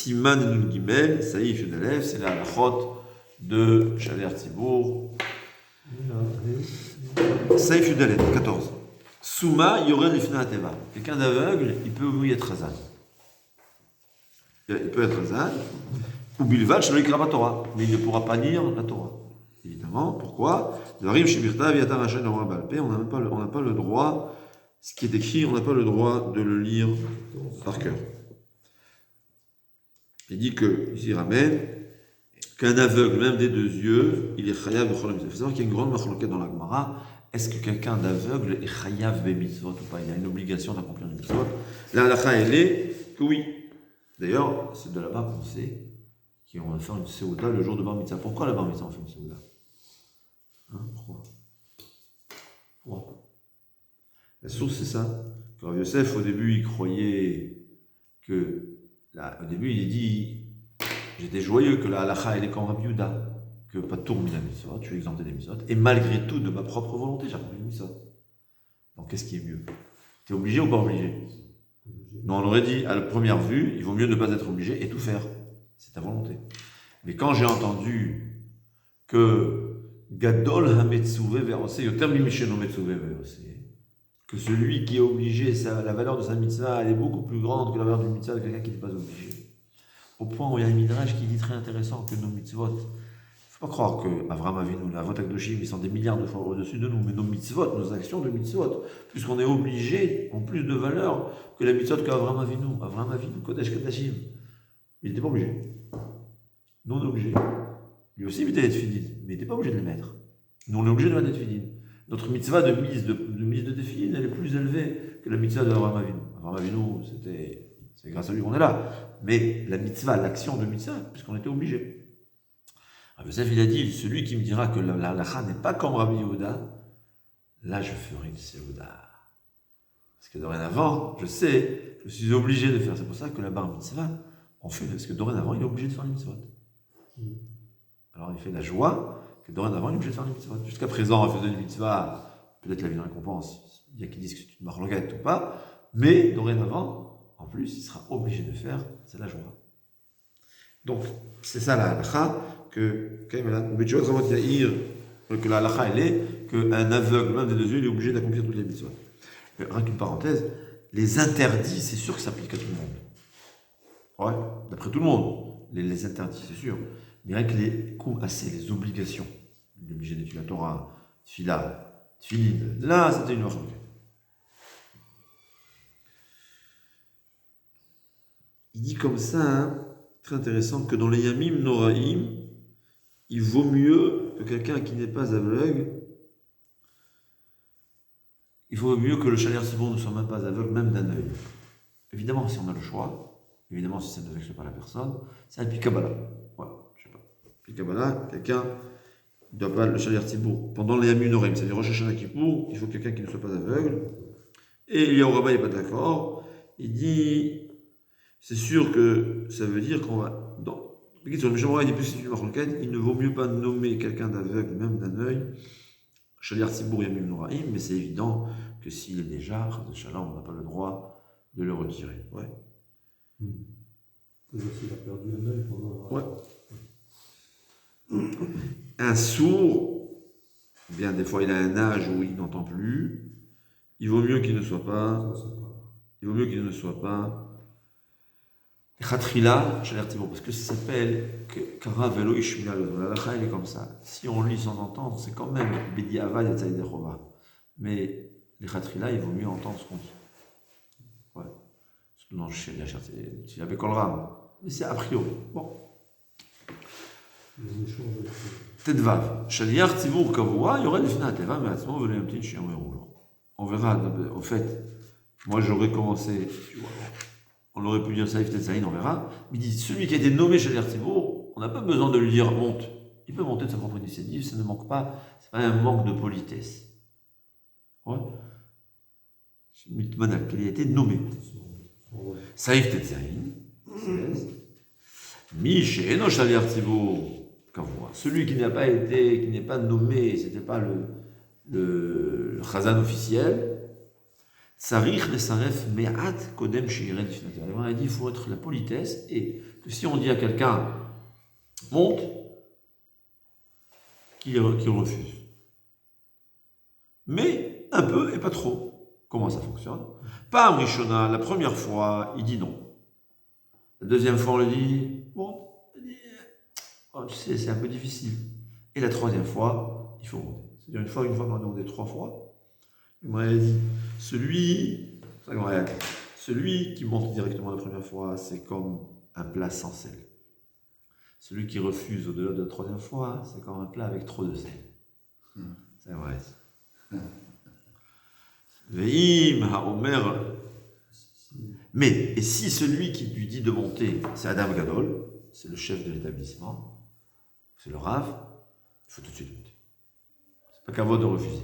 Siman et Nun Gimel, Saïf et Dalef, c'est la halachot de Shaler Tzibour. Saïf et Dalef, 14. Souma, Yored Lifna Ateva. Quelqu'un d'aveugle, il peut oui être Hazan. Il peut être Hazan. Ou Bilvad, Shalo Yikra Torah. Mais il ne pourra pas lire la Torah. Évidemment, pourquoi? On n'a pas le droit, ce qui est écrit, on n'a pas le droit de le lire par cœur. Il dit que, ici il ramène, qu'un aveugle, même des deux yeux, il est chayav de cholam. Il faut savoir qu'il y a une grande machloket dans la Gemara. Est-ce que quelqu'un d'aveugle est chayav be mitzvot ou pas? Il a une obligation d'accomplir une mitzvot. La halakha, elle est que oui. D'ailleurs, c'est de là-bas qu'on sait qu'on va faire une séouda le jour de bar mitzvah. Pourquoi la bar mitzvah on fait une séouda? Pourquoi? La source, c'est ça. Que Rav Yosef, au début, il croyait que... Là, au début, il dit, j'étais joyeux que la halakha, elle est comme Rabbi Yehuda, que pas tout remis la mitzvot, tu es exempté des mitzvot, et malgré tout, de ma propre volonté, j'ai accompli les mitzvot. Donc, qu'est-ce qui est mieux? Tu es obligé ou pas obligé? Non, on aurait dit, à la première vue, il vaut mieux ne pas être obligé et tout faire. C'est ta volonté. Mais quand j'ai entendu que Gadol ha-metzuve ve'ose, yoter mimisheno metzuve ve'ose, que celui qui est obligé, la valeur de sa mitzvah, elle est beaucoup plus grande que la valeur d'une mitzvah de quelqu'un qui n'est pas obligé. Au point où il y a un midrash qui dit très intéressant que nos mitzvot, il ne faut pas croire que Avraham Avinu, la Avot HaKadoshim, ils sont des milliards de fois au-dessus de nous, mais nos mitzvot, nos actions de mitzvot, puisqu'on est obligé, ont plus de valeur que la mitzvot qu'Avraham Avinu. Avraham Avinu, Kodesh Kadashim. Il n'était pas obligé. Nous, on est obligé. Lui aussi, il était fidèle, mais il n'était pas obligé de les mettre. Nous, on est obligé de mettre fidèle. Notre mitzvah de mise de défilé, elle est plus élevée que la mitzvah d'Avraham Avinu. Avraham Avinu, c'est grâce à lui qu'on est là. Mais la mitzvah, l'action de mitzvah, puisqu'on était obligé. Rav Yosef, il a dit, celui qui me dira que la halakha n'est pas comme Rabbi Yehuda, là je ferai une séouda. Parce que dorénavant, je sais, je suis obligé de faire. C'est pour ça que la bar mitzvah, on fait, parce que dorénavant, il est obligé de faire les mitzvot. Alors il fait la joie que dorénavant, il est obligé de faire les mitzvot. Jusqu'à présent, on faisait une mitzvah, peut-être la vie de récompense, il y a qui disent que c'est une marloquette ou pas, mais dorénavant, en plus, il sera obligé de faire, c'est la joie. Donc, c'est ça la halakha, que la halakha, elle est qu'un aveugle, même des deux yeux, il est obligé d'accomplir toutes les mitzvot. Rien qu'une parenthèse, les interdits, c'est sûr que ça s'applique à tout le monde. Ouais, d'après tout le monde, les interdits, c'est sûr. Mais rien que les les obligations, il est obligé d'étudier la Torah, Tfila, Tfilin, là, c'était une marque. Il dit comme ça, hein, très intéressant, que dans les Yamim Noraim, il vaut mieux que quelqu'un qui n'est pas aveugle, il vaut mieux que le Shaler Tzibour ne soit même pas aveugle, même d'un œil. Évidemment, si on a le choix, évidemment, si ça ne vexe pas la personne, c'est un Pikabala. Voilà, je sais pas. Pikabala, quelqu'un ne doit pas le Shaler Tzibour. Pendant les Yamim Noraim, c'est-à-dire Rosh Hashanah Kippour, il faut quelqu'un qui ne soit pas aveugle. Et Eliyahu Rabbah n'est pas d'accord. Il dit. C'est sûr que ça veut dire qu'on va. Sur le Mishnah, il dit plus c'est une marloquette, il ne vaut mieux pas nommer quelqu'un d'aveugle, même d'un œil, Shaler Tzibour Yamim Noraim, mais c'est évident que s'il est déjà, on n'a pas le droit de le retirer. Ouais. C'est-à-dire qu'il a perdu un œil pendant. Ouais. Un sourd, bien des fois il a un âge où il n'entend plus, il vaut mieux qu'il ne soit pas. Il vaut mieux qu'il ne soit pas. Khatrila, Shaler Tzibour, parce que ça s'appelle Kara Velo Ishmila. La halakha, elle est comme ça. Si on lit sans entendre, c'est quand même Bedi Avad et Tzaïd Echova. Mais les Khatrila, il vaut mieux entendre ce qu'on dit. Ouais. Non, je sais bien, c'est avec Kolram. Mais c'est a priori. Bon. Tedvav. Shaler Tzibour Kavua, il y aurait le final Teva, mais à ce moment, vous voulez un petit chien roulant. On verra, au fait, moi j'aurais commencé, tu vois. On aurait pu dire Saïf Tetzaïn, on verra. Mais il dit, celui qui a été nommé Shaler Tzibour, on n'a pas besoin de lui dire monte. Il peut monter de sa propre initiative, ça ne manque pas, c'est pas un manque de politesse. Ouais. C'est une mitmanal, qu'il a été nommé. Saïf Tetzaïn, 16. Misheno Shaler Tzibour, Kavua. Celui qui n'a pas été, qui n'est pas nommé, c'était pas le Chazan officiel. Tsarich lesaref me'at kodem shiren difnata. On a dit il faut être la politesse et que si on dit à quelqu'un monte, qu'il refuse. Mais un peu et pas trop. Comment ça fonctionne? Pas Rishona, la première fois, il dit non. La deuxième fois, on lui dit monte. Il dit, oh, tu sais, c'est un peu difficile. Et la troisième fois, il faut monter. C'est-à-dire une fois, on m'a demandé 3 fois. Il m'a dit celui qui monte directement la première fois, c'est comme un plat sans sel. Celui qui refuse au-delà de la troisième fois, c'est comme un plat avec trop de sel. C'est vrai. Ve'im ha'omer. Mais, et si celui qui lui dit de monter, c'est Adam Gadol, c'est le chef de l'établissement, c'est le Rav, il faut tout de suite monter. C'est pas qu'à vous de refuser.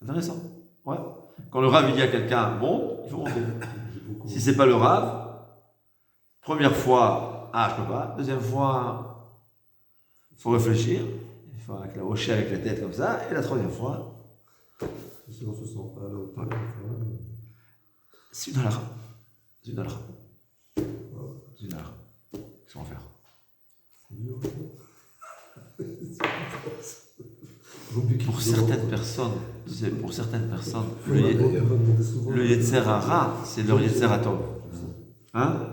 Intéressant. Ouais. Quand le Rav dit à quelqu'un monte, il faut monter. Si c'est pas le Rav, première fois, je peux pas. Deuxième fois, il faut réfléchir. Il faut hocher avec la tête comme ça. Et la troisième fois. Si on se sent pas à la hauteur, c'est une halakha. C'est une halakha. C'est une halakha. Qu'est-ce qu'on va faire? c'est dur. Pour certaines personnes, le Yetzer Hara, c'est leur Yetzer Hatov. Hein?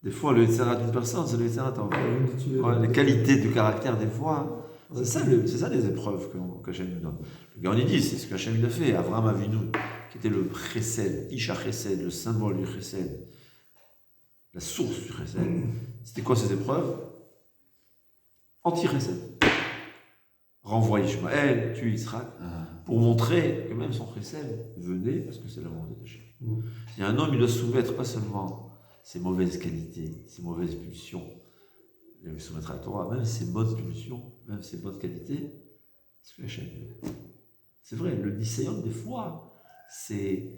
Des fois, le Yetzer Hara d'une personne, c'est le Yetzer Hatov. Les qualités du caractère, des fois, c'est ça les épreuves qu'Hachem nous donne. Le gars, on dit, c'est ce qu'Hachem a fait. Avraham Avinu, qui était le Chesed, Isha Chesed, le symbole du Chesed, la source du Chesed. C'était quoi ces épreuves? Anti-Chesed. Renvoie Ishmaël, tue Israël, pour montrer que même son Chesed venait parce que c'est la volonté d'Hachem. Il y a un homme, il doit soumettre pas seulement ses mauvaises qualités, ses mauvaises pulsions, il doit soumettre à la Torah, même ses bonnes pulsions, même ses bonnes qualités, c'est ce que Hachem veut. C'est vrai, le Nisayon, des fois, c'est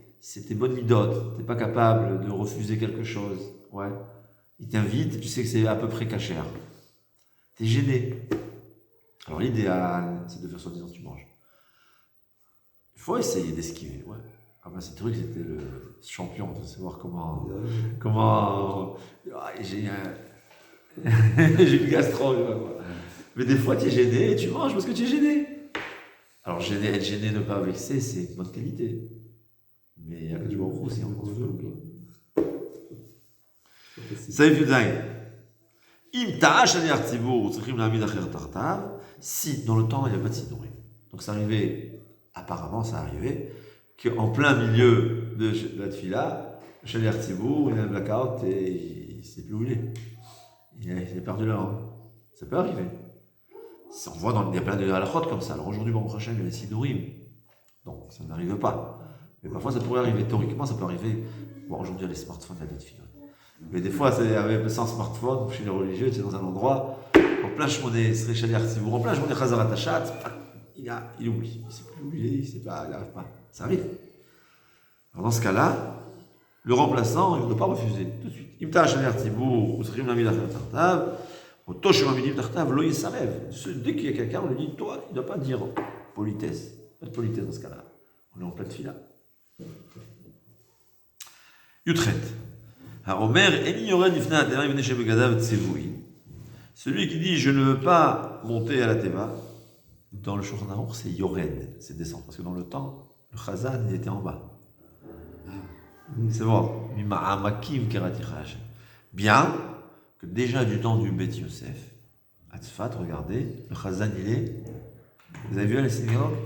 tes bonnes midotes, tu n'es pas capable de refuser quelque chose. Ouais. Il t'invite, tu sais que c'est à peu près cachère. Tu es gêné. Alors l'idéal, c'est de faire soi-disant que tu manges. Il faut essayer d'esquiver, ouais. Ah ben, ce truc, c'était le champion, de savoir comment j'ai une gastro. Mais des fois, tu es gêné et tu manges parce que tu es gêné. Alors, être gêné, ne pas vexer, c'est une bonne qualité. Mais il y a que du bon aussi, on peut l'oublier. Ça y est, si dans le temps il n'y a pas de sidorim. Donc ça arrivait, apparemment ça arrivait, qu'en plein milieu de la tfila, le Shaliach Tzibour, il a un blackout et il ne sait plus où il est. Il est perdu la langue. Ça peut arriver. On voit il y a plein de halachot comme ça. Alors aujourd'hui, Baruch Hashem, il y a les sidorim. Donc ça n'arrive pas. Mais parfois ça pourrait arriver. Théoriquement, ça peut arriver. Bon, aujourd'hui, il y a les smartphones, il y a des tfilotes. Mais des fois, sans smartphone, chez les religieux, tu es dans un endroit, en plein chemoné, Sri Shaliach Tzibour, en plein chemoné Chazarat Hachat, il oublie. Il ne sait plus où il est, il n'arrive pas. Ça arrive. Alors dans ce cas-là, le remplaçant, il ne doit pas refuser tout de suite. Imta Shaliach Tzibour, ou Sri Namid Achar Tartav, au Toshim Amidim Tartav, Lo Yisarev. Dès qu'il y a quelqu'un, on lui dit, toi, il ne doit pas dire politesse. Pas de politesse dans ce cas-là. On est en pleine fila. Yutret. Celui qui dit je ne veux pas monter à la Teva, dans le Shulchan Aruch c'est Yored, c'est descendre, parce que dans le temps, le Chazan il était en bas. C'est bon. Bien que déjà du temps du Bet Yosef, à Tzfat, regardez, le Chazan il est. Vous avez vu à la synagogue?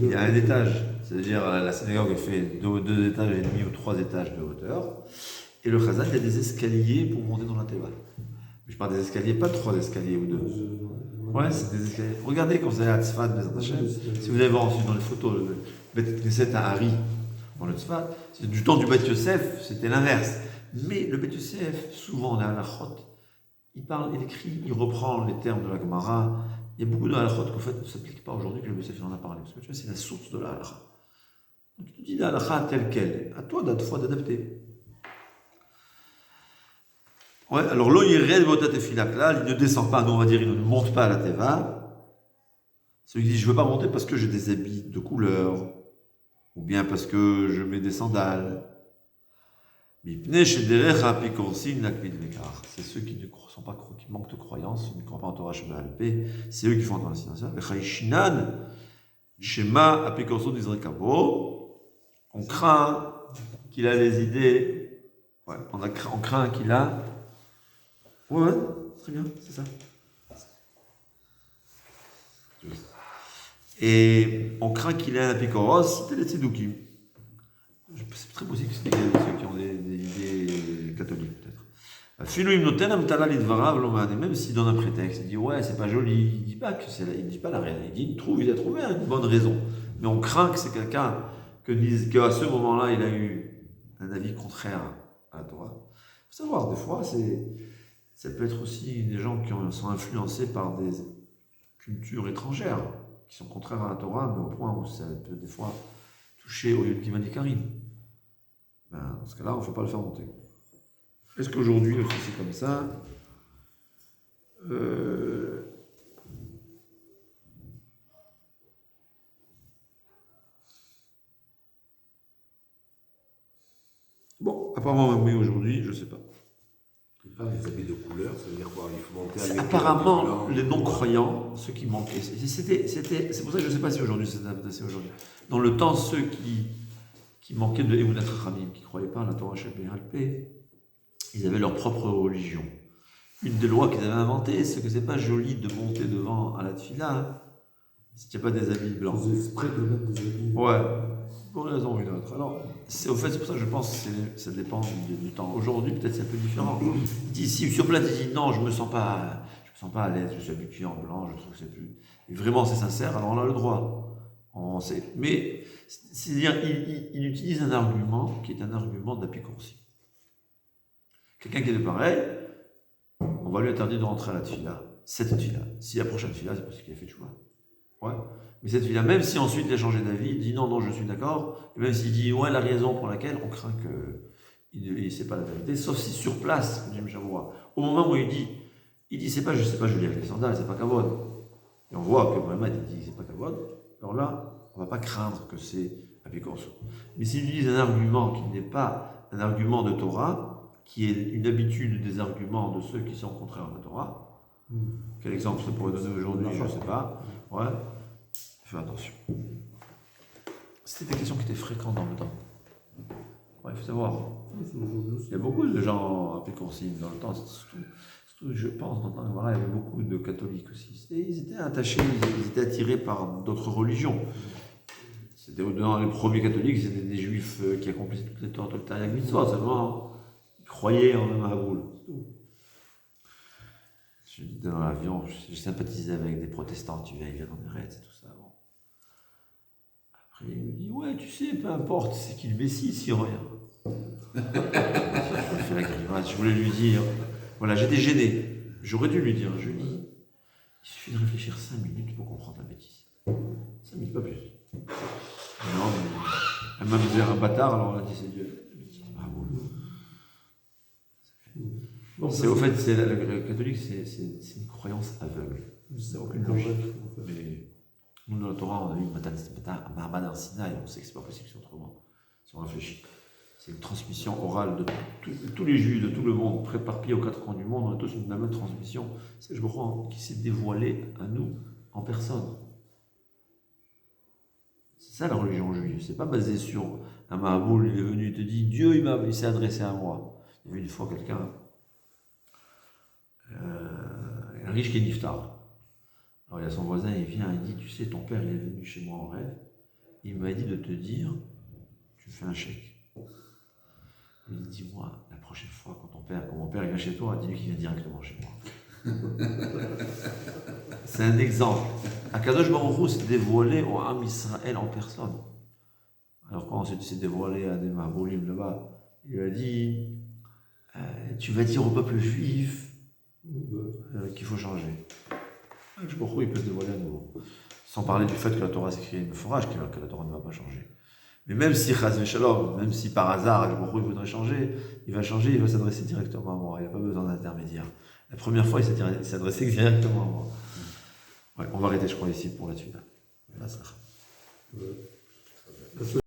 Il y a un étage, c'est-à-dire la synagogue fait 2 étages et demi ou 3 étages de hauteur. Et le Chazan, il y a des escaliers pour monter dans la Teva. Je parle des escaliers, pas 3 escaliers ou 2. Ouais, c'est des escaliers. Regardez quand vous allez à Tzfat, si vous allez voir ensuite dans les photos, le Bet Knesset à Hari, dans le Tzfat, c'est du temps du Bet Yosef, c'était l'inverse. Mais le Bet Yosef, souvent on est à la Chot, il parle, il écrit, il reprend les termes de la Gemara. Il y a beaucoup de halachot qu'en fait ne s'appliquent pas aujourd'hui que le Yosef en a parlé. Parce que tu vois, c'est la source de la halacha. Donc tu dis la halacha telle qu'elle. À toi d'adapter. Ouais, alors lo yired votat tefilak là, il ne descend pas, nous on va dire, il ne monte pas à la teva. Celui qui dit je ne veux pas monter parce que j'ai des habits de couleur, ou bien parce que je mets des sandales. C'est ceux qui ne sont pas, qui manquent de croyance, qui ne croient pas en Torah Sheba'al Peh, c'est eux qui font en Torah Sinasya. Shema Apikorso d'Israël. On craint qu'il a les idées. Ouais, on craint qu'il a. Ouais, très bien, c'est ça. Et on craint qu'il ait un apikoros, c'était les tzedoukim. C'est très possible que c'était ceux qui ont des idées catholiques, peut-être. Même s'il donne un prétexte, il dit ouais, c'est pas joli, il dit pas que il dit pas la réalité, il a trouvé une bonne raison. Mais on craint que c'est quelqu'un qu'à ce moment-là, il a eu un avis contraire à la Torah. Il faut savoir, des fois, ça peut être aussi des gens qui sont influencés par des cultures étrangères, qui sont contraires à la Torah, mais au point où ça peut des fois toucher au Yom Karim. Ben, dans ce cas-là, on ne faut pas le faire monter. Est-ce qu'aujourd'hui aussi c'est comme ça? Bon, apparemment oui aujourd'hui, je ne sais pas. Il parle des habits de couleur, ça veut dire quoi? Il faut monter avec apparemment, les non-croyants, ceux qui manquaient, c'est pour ça que je ne sais pas si aujourd'hui c'est adapté aujourd'hui. Dans le temps, ceux qui manquaient de Emunat Chachamim, qui ne croyaient pas à la Torah Sheba'al Peh, ils avaient leur propre religion. Une des lois qu'ils avaient inventées, c'est que c'est pas joli de monter devant à la tefila si tu n'as pas des habits blancs. Ils exprès de mettre des habits. Ouais, pour une raison ou une autre. Alors, c'est pour ça que je pense que ça dépend du temps. Aujourd'hui, peut-être c'est un peu différent. Il dit, si sur place, il dit non, je me sens pas à l'aise, je suis habitué en blanc, je trouve que c'est plus. Et vraiment, c'est sincère, alors on a le droit. On sait. Mais, c'est-à-dire, il utilise un argument qui est un argument d'apicoursi. Quelqu'un qui est pareil, on va lui interdire de rentrer à la tefila, cette tefila. Si la prochaine tefila, c'est parce qu'il a fait le choix. Ouais. Mais cette tefila, même si ensuite il a changé d'avis, il dit non, je suis d'accord, et même s'il dit ouais, la raison pour laquelle, on craint qu'il ne sait pas la vérité, sauf si sur place, au moment où il dit c'est pas je lis avec les sandales, c'est pas kavod. Et on voit que Mohamed il dit c'est pas kavod, alors là, on ne va pas craindre que c'est apikorso. Mais s'il utilise un argument qui n'est pas un argument de Torah, qui est une habitude des arguments de ceux qui sont contraires à la Torah. Quel exemple ça pourrait donner aujourd'hui? Je ne sais pas. Ouais. Fais attention. C'était des questions qui étaient fréquentes dans le temps. Ouais, il faut savoir. Il y a beaucoup de gens à Pécourcine dans le temps. Surtout, je pense, dans le temps il y avait beaucoup de catholiques aussi. Ils étaient attachés, ils étaient attirés par d'autres religions. C'était dans les premiers catholiques, c'était des juifs qui accomplissaient toutes les Torah, tout le Tariq Mitzvah, seulement. Croyez en un Mahaboul. Je disais dans l'avion, je sympathisais avec des protestants, tu vois, ils viennent en Eretz et tout ça. Bon. Après, il me dit, ouais, tu sais, peu importe, c'est qui le Messie, si rien. Je fais la grimace, je voulais lui dire, voilà, j'étais gêné. J'aurais dû lui dire, je lui dis, il suffit de réfléchir 5 minutes pour comprendre la bêtise. 5 minutes, pas plus. Non, mais elle m'a mis un bâtard, alors on a dit, c'est Dieu. Au fait, le catholique, c'est une croyance aveugle. C'est aucune logique. Mais nous, dans la Torah, on a eu Mahamad al-Sinaï, on sait que c'est pas possible c'est autrement, si on réfléchit. C'est une transmission orale de tous les juifs, de tout le monde, préparpillés aux 4 coins du monde, on a tous une même transmission. C'est je crois qui s'est dévoilée à nous en personne. C'est ça la religion juive. C'est pas basé sur un Mahaboul, il est venu, il te dit Dieu, il s'est adressé à moi. Il y avait une fois quelqu'un. Un riche qui est niftar. Alors il y a son voisin, il vient, il dit, tu sais, ton père il est venu chez moi en rêve, il m'a dit de te dire, tu fais un chèque. Il dit, dis-moi, la prochaine fois quand mon père il vient chez toi, dis-lui qu'il vient directement chez moi. C'est un exemple. Akadosh Baruch Hu s'est dévoilé au Am Israël en personne. Alors quand il s'est dévoilé à des Mahaboulim là-bas, il lui a dit, tu vas dire au peuple juif qu'il faut changer. Je sais pas pourquoi il peut se dévoiler à nouveau. Sans parler du fait que la Torah s'écrit une forage, que la Torah ne va pas changer. Mais même si Chaz Veshalom, même si par hasard, je sais pas pourquoi il voudrait changer, il va s'adresser directement à moi. Il n'a pas besoin d'intermédiaire. La première fois, il s'est adressé directement à moi. Ouais, on va arrêter, je crois, ici pour la suite. Là, ça.